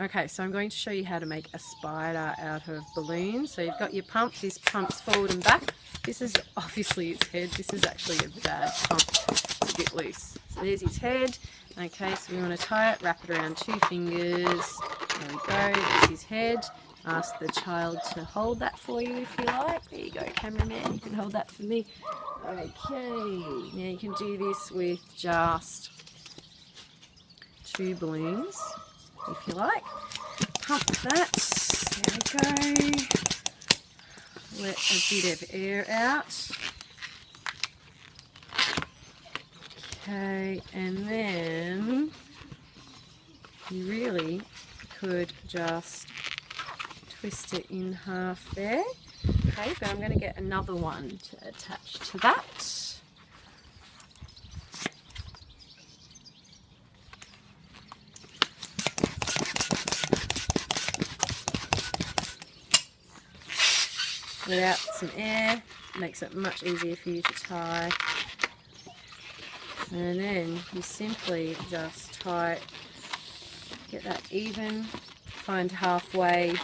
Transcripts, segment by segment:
Okay, so I'm going to show you how to make a spider out of balloons. So you've got your pump. This pump's forward and back. This is obviously its head. This is actually a bad pump. It's a bit loose. So there's his head. Okay, so we want to tie it, wrap it around 2 fingers. There we go. There's his head. Ask the child to hold that for you if you like. There you go, cameraman. You can hold that for me. Okay, now you can do this with just 2 balloons if you like. Pump that. There we go. Let a bit of air out. Okay, and then you really could just twist it in half there. Okay, but I'm going to get another one to attach to that. Let out some air, makes it much easier for you to tie. And then you simply just tie, get that even, find halfway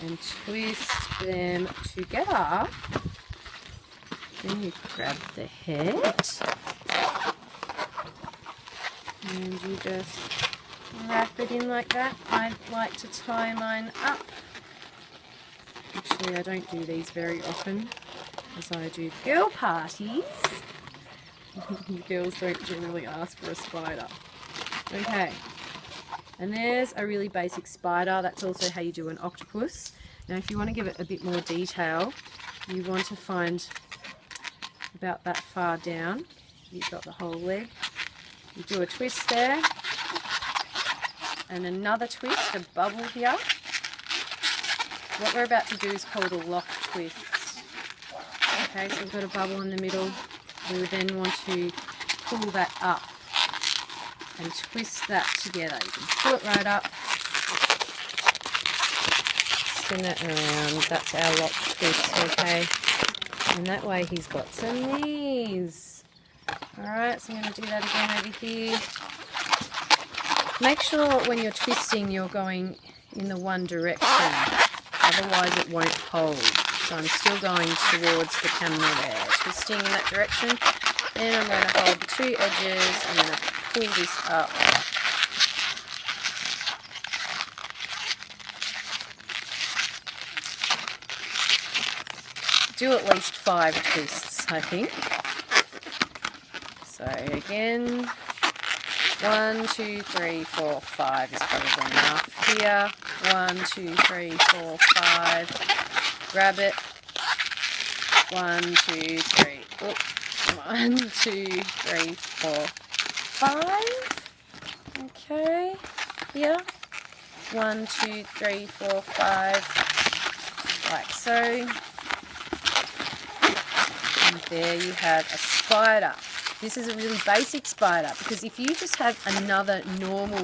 and twist them together. Then you grab the head and you just wrap it in like that. I like to tie mine up. Actually, I don't do these very often as I do girl parties. Girls don't generally ask for a spider. Okay, and there's a really basic spider. That's also how you do an octopus. Now if you want to give it a bit more detail, you want to find about that far down. You've got the whole leg. You do a twist there and another twist, a bubble here. What we're about to do is called a lock twist. Okay, so we've got a bubble in the middle. We would then want to pull that up and twist that together. You can pull it right up, spin that around. That's our lock twist, okay? And that way he's got some knees. Alright, so I'm going to do that again over here. Make sure when you're twisting you're going in the one direction. Otherwise it won't hold. So I'm still going towards the camera there, twisting in that direction. Then I'm going to hold the 2 edges. I'm going to pull this up. Do at least 5 twists, I think. So again, 1, 2, 3, 4, 5 is probably enough. Here, 1, 2, 3, 4, 5. Grab it. 1, 2, 3. Oh, 1, 2, 3, 4, 5. Okay. Here. 1, 2, 3, 4, 5. Like so. And there you have a spider. This is a really basic spider because if you just have another normal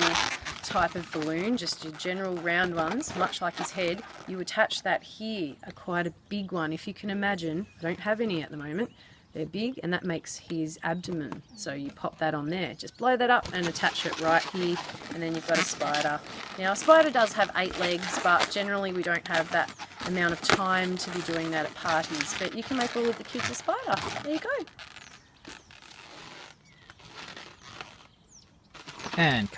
type of balloon, just your general round ones, much like his head, you attach that here, quite a big one. If you can imagine, I don't have any at the moment, they're big and that makes his abdomen. So you pop that on there, just blow that up and attach it right here and then you've got a spider. Now a spider does have 8 legs, but generally we don't have that amount of time to be doing that at parties, but you can make all of the kids a spider. There you go. And